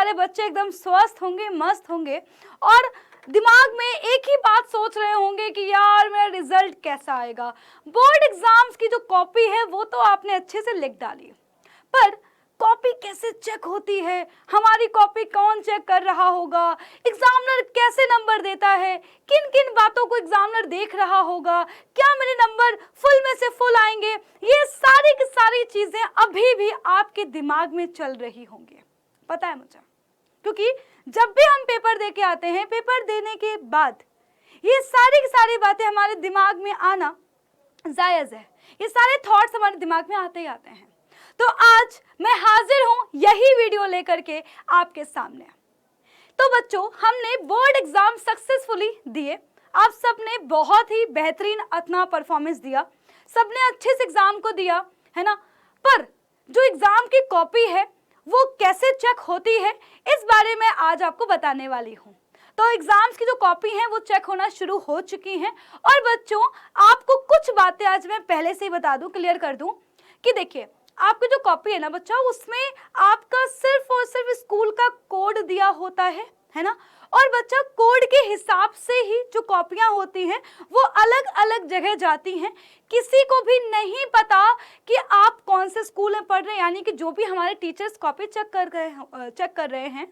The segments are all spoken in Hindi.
सारे बच्चे एकदम स्वस्थ होंगे, मस्त होंगे और दिमाग में एक ही बात सोच रहे होंगे कि यार मेरा रिजल्ट कैसा आएगा। बोर्ड एग्जाम्स की जो कॉपी है वो तो आपने अच्छे से लिख डाली, पर कॉपी कैसे चेक होती है, हमारी कॉपी कौन चेक कर रहा होगा, एग्जामिनर कैसे नंबर देता है, किन किन बातों को एग्जामिनर देख रहा होगा, क्या मेरे नंबर फुल में से फुल आएंगे, ये सारी की सारी चीजें अभी भी आपके दिमाग में चल रही होंगी। पता है मुझे, क्योंकि जब भी हम पेपर दे के आते हैं, पेपर देने के बाद ये सारी की सारी बातें हमारे दिमाग में आना जायज़ है। ये सारे थॉट्स हमारे दिमाग में आते ही आते हैं। तो आज मैं हाजिर हूं यही वीडियो लेकर के आपके सामने। तो बच्चों, हमने बोर्ड एग्जाम सक्सेसफुली दिए, आप सबने बहुत ही बेहतरीन अपना परफॉर्मेंस दिया, सबने अच्छे से एग्जाम को दिया, है ना। पर जो एग्जाम की कॉपी है वो कैसे चेक होती है, इस बारे में आज आपको बताने वाली हूँ। तो एग्जाम्स की जो कॉपी है वो चेक होना शुरू हो चुकी हैं। और बच्चों, आपको कुछ बातें आज मैं पहले से ही बता दूं, क्लियर कर दूं कि देखिए, आपकी जो कॉपी है ना बच्चों, उसमें आपका सिर्फ और सिर्फ स्कूल का कोड दिया होता है ना। और बच्चा, कोड के हिसाब से ही जो कॉपियां होती हैं वो अलग अलग जगह जाती हैं। किसी को भी नहीं पता कि आप कौन से स्कूल में पढ़ रहे हैं, यानी कि जो भी हमारे टीचर्स कॉपी चेक कर रहे हैं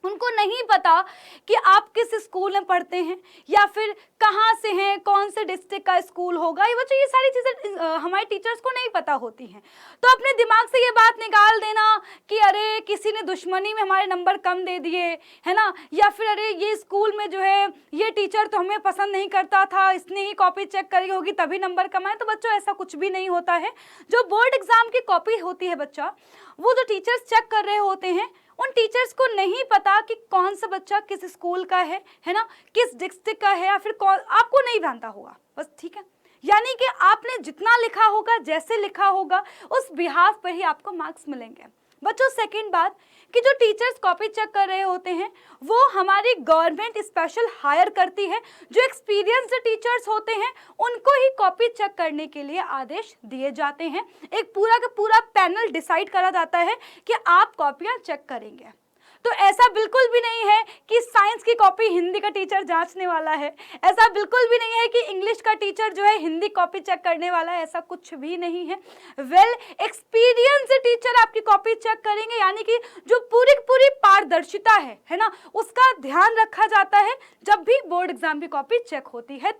उनको नहीं पता कि आप किस स्कूल में पढ़ते हैं या फिर कहाँ से हैं, कौन से डिस्ट्रिक्ट का स्कूल होगा। ये बच्चों, ये सारी चीज़ें हमारे टीचर्स को नहीं पता होती हैं। तो अपने दिमाग से ये बात निकाल देना कि अरे किसी ने दुश्मनी में हमारे नंबर कम दे दिए, है ना, या फिर अरे ये स्कूल में जो है ये टीचर तो हमें पसंद नहीं करता था, इसने ही कॉपी चेक करी होगी तभी नंबर कम आए। तो बच्चों, ऐसा कुछ भी नहीं होता है। जो बोर्ड एग्जाम की कॉपी होती है बच्चा, वो जो टीचर्स चेक कर रहे होते हैं उन टीचर्स को नहीं पता कि कौन सा बच्चा किस स्कूल का है ना, किस डिस्ट्रिक्ट का है, या फिर कौन, आपको नहीं जानता होगा बस, ठीक है। यानी कि आपने जितना लिखा होगा, जैसे लिखा होगा, उस बिहाफ पर ही आपको मार्क्स मिलेंगे। बच्चों, सेकंड बात कि जो टीचर्स कॉपी चेक कर रहे होते हैं वो हमारी गवर्नमेंट स्पेशल हायर करती है। जो एक्सपीरियंस्ड टीचर्स होते हैं उनको ही कॉपी चेक करने के लिए आदेश दिए जाते हैं। एक पूरा का पूरा पैनल डिसाइड करा जाता है कि आप कॉपियां चेक करेंगे। तो ऐसा बिल्कुल भी नहीं है कि साइंस की कॉपी हिंदी का टीचर जांचने वाला है, ऐसा बिल्कुल भी नहीं है कि इंग्लिश का टीचर जो है हिंदी कॉपी चेक करने वाला है, ऐसा कुछ भी नहीं है। वेल एक्सपीरियंस्ड टीचर आपकी कॉपी चेक करेंगे, यानी कि जो पूरी पूरी पारदर्शिता है ना, उसका ध्यान रखा जाता है जब भी बोर्ड एग्जाम की कॉपी चेक होती है।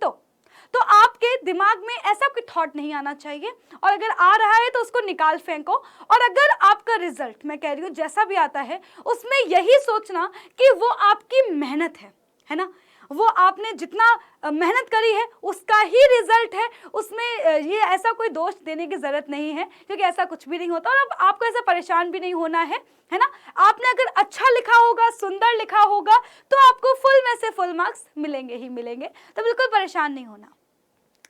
तो आपके दिमाग में ऐसा कोई थॉट नहीं आना चाहिए, और अगर आ रहा है तो उसको निकाल फेंको। और अगर आपका रिजल्ट, मैं कह रही हूँ जैसा भी आता है, उसमें यही सोचना कि वो आपकी मेहनत है ना, वो आपने जितना मेहनत करी है उसका ही रिजल्ट है, उसमें ये ऐसा कोई दोष देने की जरूरत नहीं है, क्योंकि ऐसा कुछ भी नहीं होता। और अब आपको ऐसा परेशान भी नहीं होना है ना। आपने अगर अच्छा लिखा होगा, सुंदर लिखा होगा, तो आपको फुल में से फुल मार्क्स मिलेंगे ही मिलेंगे, तो बिल्कुल परेशान नहीं होना।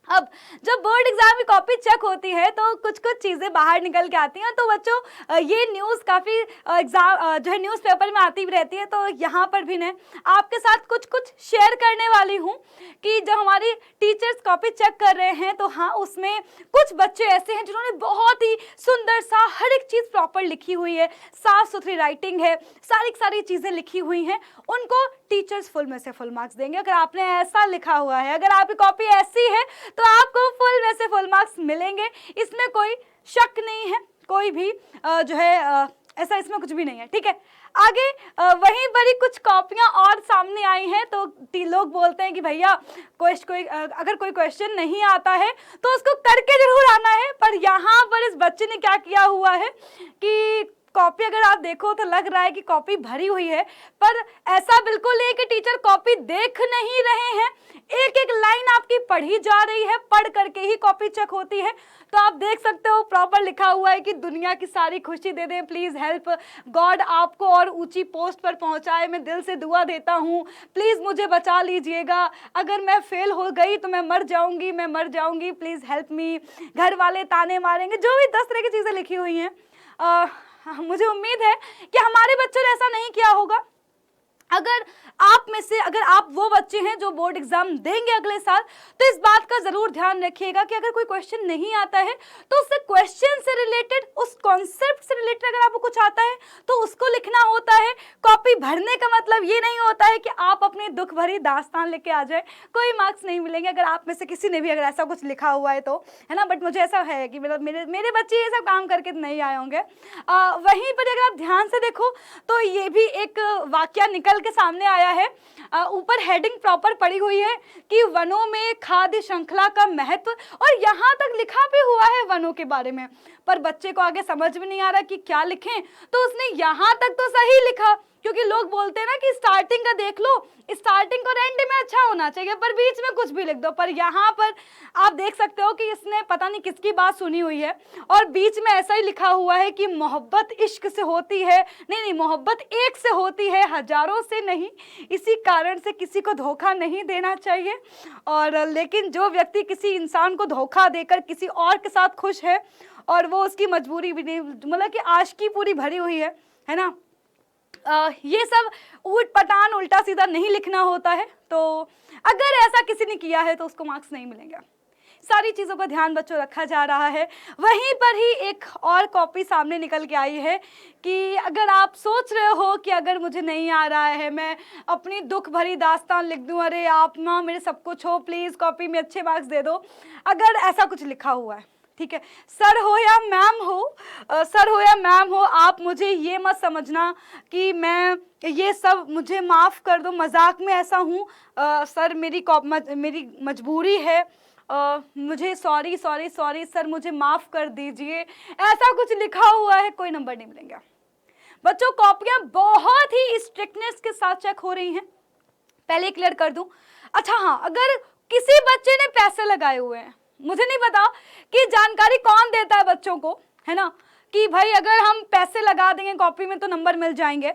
अब जब बोर्ड एग्जाम की कॉपी चेक होती है तो कुछ कुछ चीज़ें बाहर निकल के आती हैं। तो बच्चों, ये न्यूज़ काफ़ी एग्जाम जो है न्यूज़पेपर में आती भी रहती है, तो यहाँ पर भी मैं आपके साथ कुछ कुछ शेयर करने वाली हूँ कि जब हमारी टीचर्स कॉपी चेक कर रहे हैं तो हाँ, उसमें कुछ बच्चे ऐसे हैं जिन्होंने बहुत ही सुंदर सा हर एक चीज़ प्रॉपर लिखी हुई है, साफ़ सुथरी राइटिंग है, सारी चीज़ें लिखी हुई हैं, उनको टीचर्स फुल में से फुल मार्क्स देंगे। अगर आपने ऐसा लिखा हुआ है, अगर आपकी कॉपी ऐसी है, तो आपको फुल में से फुल मार्क्स मिलेंगे, इसमें कोई शक नहीं है, कोई भी जो है ऐसा इसमें कुछ भी नहीं है, ठीक है। आगे वहीं पर ही कुछ कॉपियां और सामने आई हैं, तो लोग बोलते हैं कि भैया अगर कोई क्वेश्चन नहीं आता है तो उसको करके जरूर आना है। पर यहाँ पर इस बच्चे ने क्या किया हुआ है कि कॉपी अगर आप देखो तो लग रहा है कि कॉपी भरी हुई है, पर ऐसा बिल्कुल नहीं है कि टीचर कॉपी देख नहीं रहे हैं। एक एक लाइन आपकी पढ़ी जा रही है, पढ़ करके ही कॉपी चेक होती है। तो आप देख सकते हो प्रॉपर लिखा हुआ है कि दुनिया की सारी खुशी दे दें, प्लीज़ हेल्प गॉड आपको और ऊंची पोस्ट पर पहुंचाए, मैं दिल से दुआ देता हूं, प्लीज़ मुझे बचा लीजिएगा, अगर मैं फेल हो गई तो मैं मर जाऊंगी, प्लीज़ हेल्प मी, घर वाले ताने मारेंगे, जो भी 10 तरह की चीज़ें लिखी हुई हैं। मुझे उम्मीद है कि हमारे बच्चों ने ऐसा नहीं किया होगा। अगर आप में से अगर आप वो बच्चे हैं जो बोर्ड एग्जाम देंगे अगले साल, तो इस बात का जरूर ध्यान रखिएगा कि अगर कोई क्वेश्चन नहीं आता है तो उससे क्वेश्चन से रिलेटेड, उस कॉन्सेप्ट से रिलेटेड अगर आपको कुछ आता है तो उसको लिखना होता है। कॉपी भरने का मतलब ये नहीं होता है कि आप अपनी दुख भरी दास्तान लेके आ जाए, कोई मार्क्स नहीं मिलेंगे अगर आप में से किसी ने भी अगर ऐसा कुछ लिखा हुआ है तो, है ना। बट मुझे ऐसा है कि मेरे बच्चे ये सब काम करके नहीं आए होंगे। वहीं पर अगर आप ध्यान से देखो तो ये भी एक वाक्य निकल के सामने आया है। ऊपर हेडिंग प्रॉपर पड़ी हुई है कि वनों में खाद्य श्रृंखला का महत्व, और यहाँ तक लिखा भी हुआ है वनों के बारे में, पर बच्चे को आगे समझ में नहीं आ रहा कि क्या लिखें, तो उसने यहाँ तक तो सही लिखा, क्योंकि लोग बोलते हैं ना कि स्टार्टिंग का देख लो, स्टार्टिंग और एंड में अच्छा होना चाहिए, पर बीच में कुछ भी लिख दो। पर यहाँ पर आप देख सकते हो कि इसने पता नहीं किसकी बात सुनी हुई है और बीच में ऐसा ही लिखा हुआ है कि मोहब्बत इश्क से होती है, नहीं, मोहब्बत एक से होती है, हजारों से नहीं, इसी कारण से किसी को धोखा नहीं देना चाहिए। और लेकिन जो व्यक्ति किसी इंसान को धोखा देकर किसी और के साथ खुश है और वो उसकी मजबूरी भी नहीं, मतलब कि आशिकी पूरी भरी हुई है ना, ये सब ऊट पटांग उल्टा सीधा नहीं लिखना होता है। तो अगर ऐसा किसी ने किया है तो उसको मार्क्स नहीं मिलेंगे। सारी चीज़ों का ध्यान बच्चों रखा जा रहा है। वहीं पर ही एक और कॉपी सामने निकल के आई है कि अगर आप सोच रहे हो कि अगर मुझे नहीं आ रहा है, मैं अपनी दुख भरी दास्तान लिख दूं, अरे आप माँ मेरे सब कुछ हो, प्लीज़ कॉपी में अच्छे मार्क्स दे दो, अगर ऐसा कुछ लिखा हुआ है, ठीक है, सर हो या मैम हो, आप मुझे ये मत समझना कि मैं ये सब, मुझे माफ़ कर दो, मजाक में ऐसा हूँ, सर मेरी मजबूरी है, मुझे सॉरी सर, मुझे माफ़ कर दीजिए, ऐसा कुछ लिखा हुआ है, कोई नंबर नहीं मिलेंगे। बच्चों कॉपियाँ बहुत ही स्ट्रिक्टनेस के साथ चेक हो रही हैं, पहले क्लियर कर दूं। अच्छा हाँ, अगर किसी बच्चे ने पैसे लगाए हुए हैं, मुझे नहीं पता कि जानकारी कौन देता है बच्चों को, है ना, कि भाई अगर हम पैसे लगा देंगे कॉपी में तो नंबर मिल जाएंगे।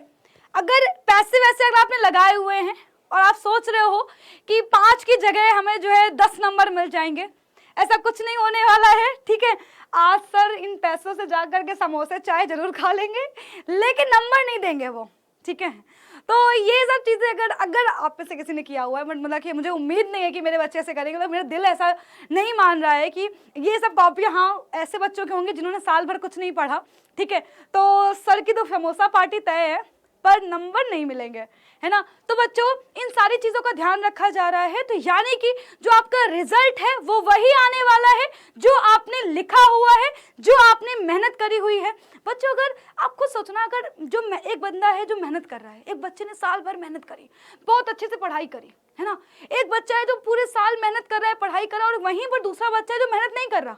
अगर पैसे वैसे अगर आपने लगाए हुए हैं और आप सोच रहे हो कि 5 की जगह हमें जो है 10 नंबर मिल जाएंगे, ऐसा कुछ नहीं होने वाला है, ठीक है। आज सर इन पैसों से जा करके समोसे चाय जरूर खा लेंगे, लेकिन नंबर नहीं देंगे वो, ठीक है। तो ये सब चीज़ें अगर आप में से किसी ने किया हुआ है, मतलब कि मुझे उम्मीद नहीं है कि मेरे बच्चे ऐसे करेंगे, तो मेरा दिल ऐसा नहीं मान रहा है कि ये सब कॉपियाँ हाँ ऐसे बच्चों के होंगे जिन्होंने साल भर कुछ नहीं पढ़ा, ठीक है। तो सर की तो समोसा पार्टी तय है, पर नंबर नहीं मिलेंगे, है ना। तो बच्चों इन सारी चीज़ों का ध्यान रखा जा रहा है, तो यानी कि जो आपका रिजल्ट है वो वही आने वाला है जो आपने लिखा हुआ है, जो आपने मेहनत करी हुई है। बच्चों अगर आपको सोचना, अगर जो एक बंदा है जो मेहनत कर रहा है, एक बच्चे ने साल भर मेहनत करी, बहुत अच्छे से पढ़ाई करी, है ना, एक बच्चा है जो पूरे साल मेहनत कर रहा है, पढ़ाई कर रहा है, और वहीं पर दूसरा बच्चा है जो मेहनत नहीं कर रहा,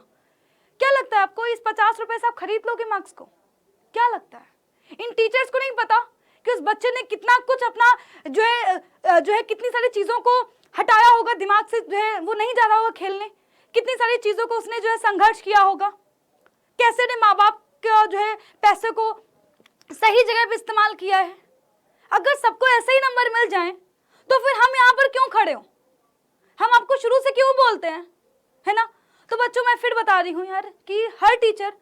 क्या लगता है आपको इस 50 रुपए से आप खरीद लोगे मार्क्स को? क्या लगता है? इन टीचर्स को नहीं पता कि उस बच्चे ने कितना कुछ अपना जो है कितनी सारी चीज़ों को हटाया होगा दिमाग से, जो है वो नहीं जा रहा होगा खेलने, कितनी सारी चीज़ों को उसने जो है संघर्ष किया होगा, कैसे ने माँ बाप का जो है पैसे को सही जगह पे इस्तेमाल किया है। अगर सबको ऐसे ही नंबर मिल जाएं तो फिर हम यहाँ पर क्यों खड़े हो, हम आपको शुरू से क्यों बोलते हैं, है ना। तो बच्चों मैं फिर बता रही हूँ यार कि हर टीचर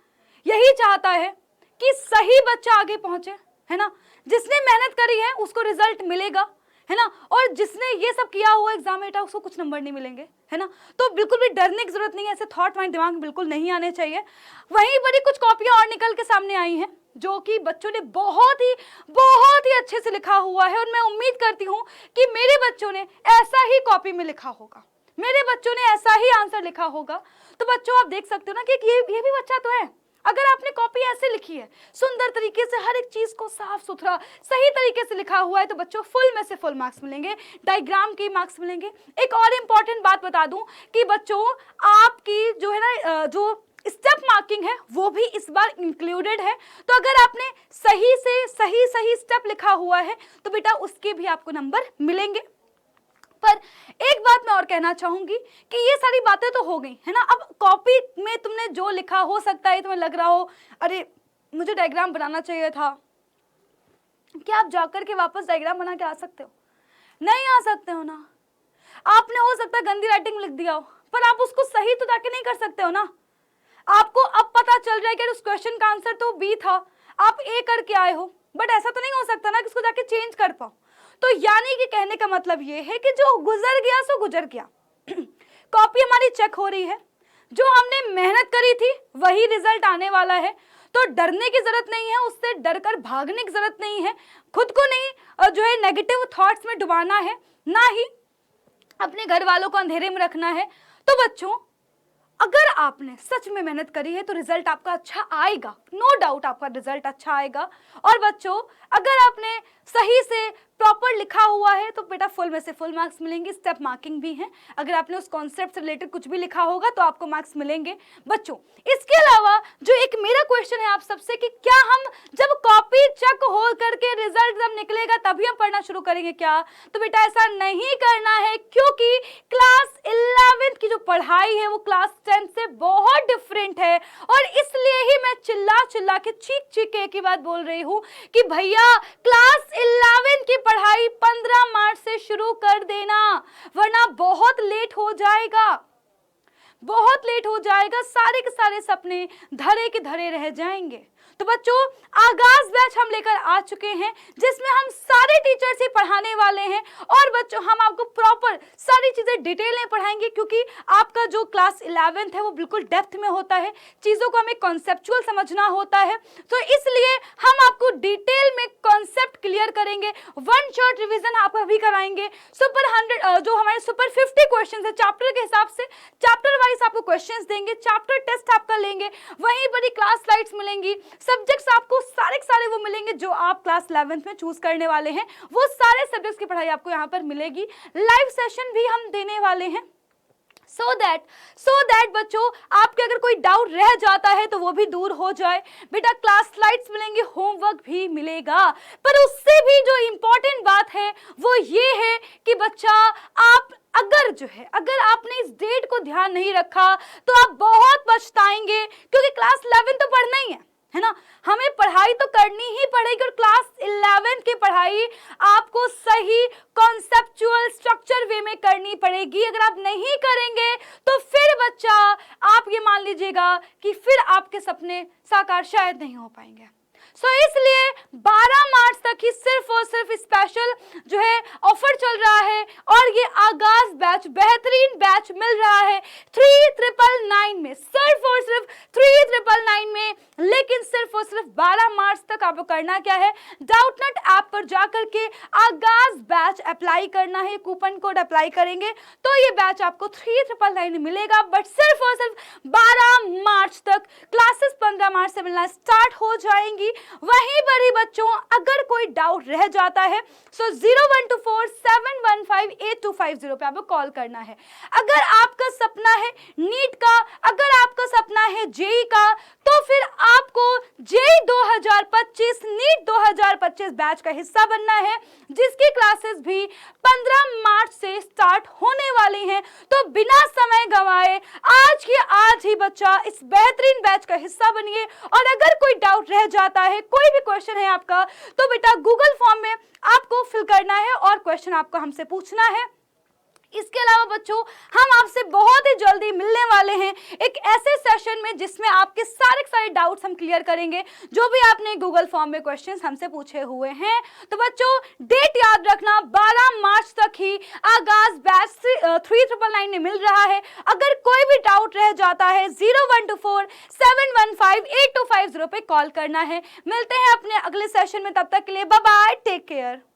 यही चाहता है कि सही बच्चा आगे पहुंचे, है ना, जिसने मेहनत करी है उसको रिजल्ट मिलेगा, है ना, और जिसने ये सब किया हुआ एग्जाम बेटा उसको कुछ नंबर नहीं मिलेंगे, है ना। तो बिल्कुल भी डरने की जरूरत नहीं है, ऐसे थॉट हमारे दिमाग में बिल्कुल नहीं आने चाहिए। वहीं पर ही कुछ कॉपियां और निकल के सामने आई हैं जो कि बच्चों ने बहुत ही अच्छे से लिखा हुआ है, और मैं उम्मीद करती हूँ कि मेरे बच्चों ने ऐसा ही कॉपी में लिखा होगा, मेरे बच्चों ने ऐसा ही आंसर लिखा होगा। तो बच्चों आप देख सकते हो ना कि ये भी बच्चा तो है, अगर आपने कॉपी ऐसे लिखी है, सुंदर तरीके से हर एक चीज को साफ सुथरा सही तरीके से लिखा हुआ है, तो बच्चों फुल में से फुल मार्क्स मिलेंगे, डायग्राम के मार्क्स मिलेंगे। एक और इम्पॉर्टेंट बात बता दूं कि बच्चों आपकी जो है ना जो स्टेप मार्किंग है वो भी इस बार इंक्लूडेड है। तो अगर आपने सही से सही स्टेप लिखा हुआ है तो बेटा उसके भी आपको नंबर मिलेंगे। पर एक बात मैं और कहना चाहूंगी कि ये सारी बातें तो हो गई, है ना। अब कॉपी में तुमने जो लिखा, हो सकता है तुम्हें लग रहा हो अरे मुझे डायग्राम बनाना चाहिए था, क्या आप जाकर के वापस डायग्राम बना के आ सकते हो? नहीं आ सकते हो ना। आपने हो सकता है गंदी राइटिंग लिख दिया हो, पर आप उसको सही तो जाके नहीं कर सकते हो ना। आपको अब पता चल जाए कि उस क्वेश्चन का आंसर तो बी था, आप ए करके आए हो, बट ऐसा तो नहीं हो सकता ना कि उसको जाके चेंज कर पाओ। तो यानी कि कहने का मतलब ये है कि जो गुजर गया सो गुजर गया। कॉपी हमारी चेक हो रही है, जो हमने मेहनत करी थी वही रिजल्ट आने वाला है, तो डरने की जरूरत नहीं है, उससे डरकर भागने की जरूरत नहीं है, खुद को नहीं जो है नेगेटिव थॉट्स में डुबाना है, ना ही अपने घर वालों को अंधेरे में रखना है। तो बच्चों, अगर आपने सच में मेहनत करी है तो रिजल्ट आपका अच्छा आएगा, नो डाउट आपका रिजल्ट अच्छा आएगा। और बच्चों, अगर आपने सही से प्रॉपर लिखा हुआ है तो बेटा फुल में से फुल मार्क्स मिलेंगे, स्टेप मार्किंग भी है। अगर आपने उस कॉन्सेप्ट से रिलेटेड कुछ भी लिखा होगा तो आपको मार्क्स मिलेंगे। बच्चों, इसके अलावा जो एक मेरा क्वेश्चन है आप सबसे कि क्या हम जब कॉपी चेक हो करके रिजल्ट जब निकलेगा तभी हम पढ़ना शुरू करेंगे क्या? तो बेटा ऐसा नहीं करना है, क्योंकि क्लास 11th की जो पढ़ाई है वो क्लास 10 से बहुत डिफरेंट है। और इसलिए ही मैं चिल्ला चिल्ला के चीख चीख के एक ही बात बोल रही हूँ कि भैया क्लास 11 की पढ़ाई 15 मार्च से शुरू कर देना, वरना बहुत लेट हो जाएगा, बहुत लेट हो जाएगा, सारे के सारे सपने धरे के धरे रह जाएंगे। तो बच्चों, आगाज बैच हम लेकर आ चुके हैं जिसमें हम सारे टीचर्स ही पढ़ाने वाले हैं। और बच्चों, हम आपको प्रॉपर सारी चीजें डिटेल में पढ़ाएंगे, क्योंकि आपका जो क्लास 11th है वो बिल्कुल डेप्थ में होता है, चीजों को हमें कॉन्सेप्चुअल समझना होता है। तो इसलिए हम आपको डिटेल में कॉन्सेप्ट क्लियर करेंगे, वन शॉट रिविजन आपको भी कराएंगे। सुपर 100 जो हमारे सुपर 50 क्वेश्चन है चैप्टर के हिसाब से, चैप्टर वाइज आपको क्वेश्चंस देंगे, चैप्टर टेस्ट आपका लेंगे, वहीं पर ही क्लास स्लाइड्स मिलेंगी, सब्जेक्ट्स आपको सारे के सारे वो मिलेंगे जो आप क्लास 11th में चूज करने वाले हैं, वो सारे सब्जेक्ट्स की पढ़ाई आपको यहाँ पर मिलेगी। लाइव सेशन भी हम देने वाले हैं, सो दैट बच्चों, आपके अगर कोई डाउट रह जाता है तो वो भी दूर हो जाए। बेटा क्लास स्लाइड्स मिलेंगे, होमवर्क भी मिलेगा, पर उससे भी जो इंपॉर्टेंट बात है वो ये है कि बच्चा आप अगर आपने इस डेट को ध्यान नहीं रखा तो आप बहुत पछताएंगे, क्योंकि क्लास 11 तो पढ़ना ही है ना, हमें पढ़ाई तो करनी ही पड़ेगी। और क्लास 11 की पढ़ाई आपको सही कॉन्सेप्चुअल स्ट्रक्चर वे में करनी पड़ेगी। अगर आप नहीं करेंगे तो फिर बच्चा आप ये मान लीजिएगा कि फिर आपके सपने साकार शायद नहीं हो पाएंगे। इसलिए 12 मार्च तक ही सिर्फ और सिर्फ स्पेशल जो है ऑफर चल रहा है, और ये आगाज बैच बेहतरीन बैच मिल रहा है 3999 में, सिर्फ और सिर्फ 3999 में। लेकिन सिर्फ और सिर्फ 12 मार्च तक आपको करना क्या है, डाउटनट ऐप पर जाकर के आगाज बैच अप्लाई करना है, कूपन कोड अप्लाई करेंगे तो ये बैच आपको 3999 में मिलेगा। बट सिर्फ और सिर्फ 12 मार्च तक, क्लासेस 15 मार्च से मिलना स्टार्ट हो जाएंगी। वहीं पर ही बच्चों, अगर कोई डाउट रह जाता है सो 0124-715-8250 पे आपको कॉल करना है। अगर आपका सपना है नीट का, अगर आपका सपना है जेई का, तो फिर आपको जेई 2025 नीट 2025 बैच का हिस्सा बनना है, जिसकी क्लासेस भी 15 मार्च से स्टार्ट होने वाली हैं। तो बिना समय गंवाए आज के आज ही बच्चा इस बेहतरीन बैच का हिस्सा बनिए। और अगर कोई डाउट रह जाता है, कोई भी क्वेश्चन है आपका, तो बेटा गूगल फॉर्म में आपको फिल करना है और क्वेश्चन आपको हमसे पूछना है। इसके अलावा बच्चों, हम आपसे बहुत ही जल्दी मिलने वाले हैं एक ऐसे सेशन में जिसमें आपके सारे डाउट्स हम क्लियर करेंगे, जो भी आपने गूगल फॉर्म में क्वेश्चंस हमसे पूछे हुए हैं। तो बच्चों, डेट याद रखना, 12 मार्च तक ही आगाज बैच 3999 में मिल रहा है। अगर कोई भी डाउट रह जाता है 0124-715-8250 पे कॉल करना है। मिलते हैं अपने अगले सेशन में, तब तक के लिए बाय बाय, टेक केयर।